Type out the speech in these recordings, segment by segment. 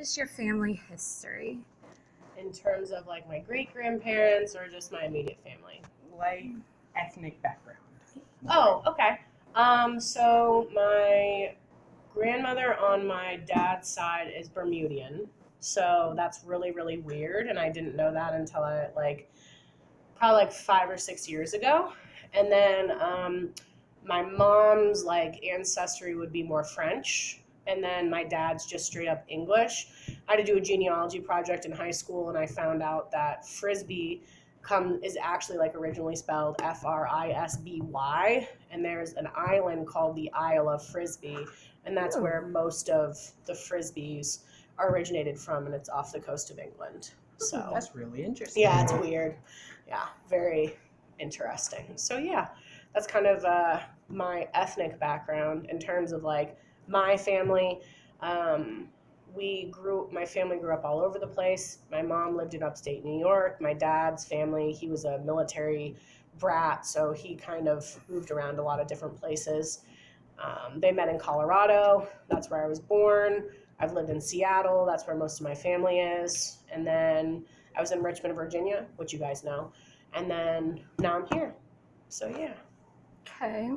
Is your family history? In terms of like my great grandparents or just my immediate family? Like ethnic background. Oh, okay. So my grandmother on my dad's side is Bermudian. So that's really, really weird. And I didn't know that until probably like 5 or 6 years ago. And then my mom's like ancestry would be more French. And then my dad's just straight up English. I had to do a genealogy project in high school, and I found out that Frisbee is actually like originally spelled Frisby, and there's an island called the Isle of Frisbee, and that's where most of the Frisbees originated from, and it's off the coast of England. So That's really interesting. yeah, it's weird. Yeah, very interesting. So yeah, that's kind of my ethnic background in terms of like my family. Um, my family grew up all over the place. My mom lived in upstate New York. My dad's family, he was a military brat, so he kind of moved around a lot of different places. They met in Colorado. That's where I was born. I've lived in Seattle. That's where most of my family is. And then I was in Richmond, Virginia, which you guys know. And then now I'm here. So yeah. Okay.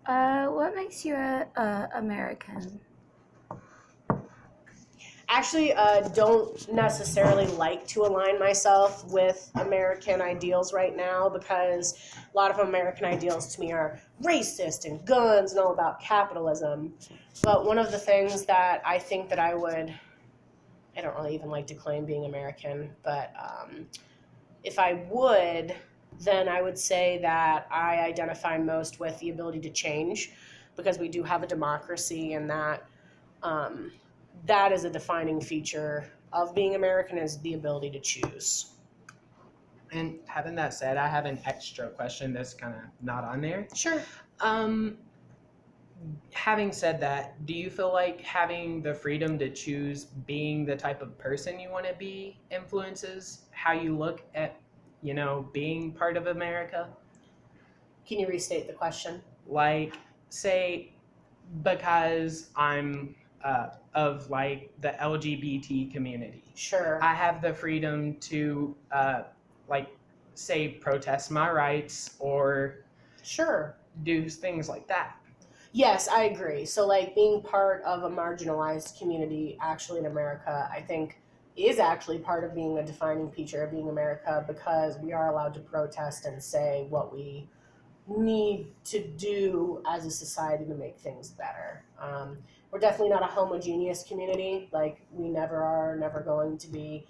What makes you a American? Actually, don't necessarily like to align myself with American ideals right now, because a lot of American ideals to me are racist and guns and all about capitalism. But one of the things that I think that I don't really even like to claim being American, but if I would, then I would say that I identify most with the ability to change, because we do have a democracy, and um, that is a defining feature of being American, is the ability to choose. And having that said, I have an extra question that's kind of not on there. Sure. Um, Having said that, do you feel like having the freedom to choose being the type of person you want to be influences how you look at, being part of America? Can you restate the question? Like, say, because I'm of like the LGBT community, Sure. I have the freedom to, like, say, protest my rights or Sure. do things like that. Yes, I agree. So, like, being part of a marginalized community actually in America, I think, is actually part of being a defining feature of being America, because we are allowed to protest and say what we need to do as a society to make things better. We're definitely not a homogeneous community. Like, we never are, never going to be,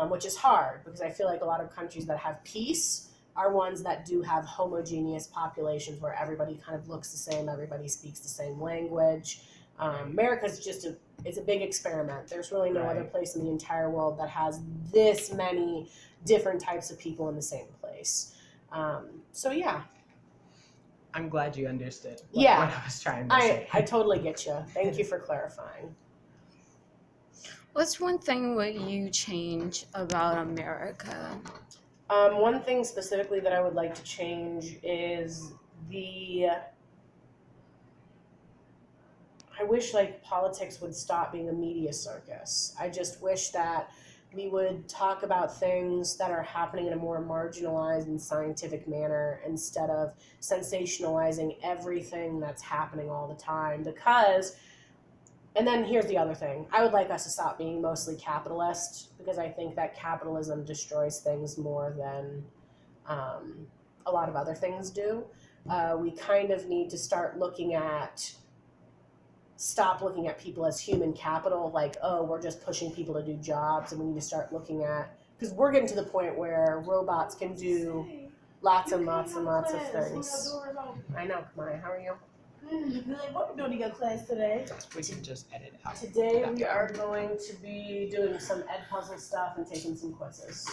which is hard, because I feel like a lot of countries that have peace are ones that do have homogeneous populations where everybody kind of looks the same, everybody speaks the same language. America's it's a big experiment. There's really no other Right. place in the entire world that has this many different types of people in the same place. So yeah, I'm glad you understood Yeah. what I was trying to I say. totally get you. Thank you for clarifying. What's one thing would you change about America? One thing specifically that I would like to change is I wish like politics would stop being a media circus. I just wish that we would talk about things that are happening in a more marginalized and scientific manner, instead of sensationalizing everything that's happening all the time. And then here's the other thing. I would like us to stop being mostly capitalist, because I think that capitalism destroys things more than a lot of other things do. We kind of need to stop looking at people as human capital, like, oh, we're just pushing people to do jobs, and we need to start looking at, because we're getting to the point where robots can do lots and lots and lots of things. I know, Kamaya, how are you? What are we doing in your class today? We can just edit out. Today we are going to be doing some Ed Puzzle stuff and taking some quizzes.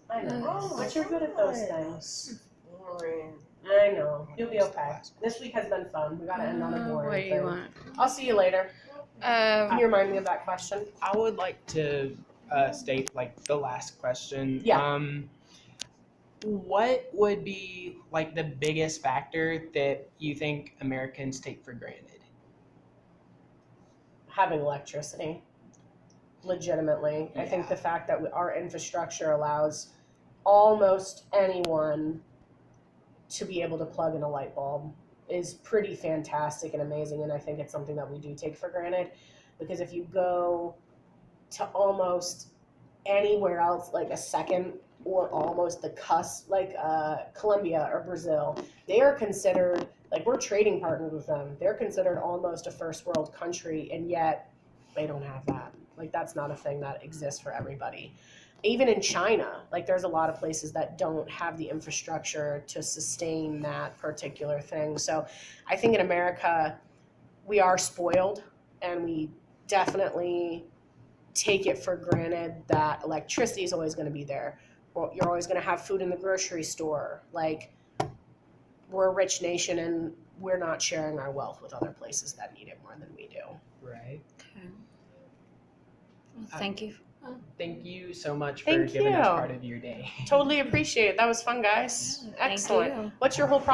I know, but you're good at those things. I know, you'll be okay. This week has been fun. We gotta end on a What boring do you thing. want? I'll see you later. Can you remind me of that question? I would like to state like the last question. Yeah. What would be like the biggest factor that you think Americans take for granted? Having electricity. legitimately. I think Yeah. the fact that our infrastructure allows almost anyone to be able to plug in a light bulb is pretty fantastic and amazing, and I think it's something that we do take for granted, because if you go to almost anywhere else, like a second or almost the cusp, like Colombia or Brazil, they are considered, like, we're trading partners with them. They're considered almost a first world country, and yet they don't have that. Like, that's not a thing that exists for everybody. Even in China, like, there's a lot of places that don't have the infrastructure to sustain that particular thing. So I think in America, we are spoiled, and we definitely take it for granted that electricity is always going to be there. Well, you're always going to have food in the grocery store. Like, we're a rich nation, and we're not sharing our wealth with other places that need it more than we do. Right. Okay. Well, thank you. Thank you so much for Thank giving us you. part of your day. Totally appreciate it. That was fun, guys. Yeah, thank Excellent. you. What's your whole process?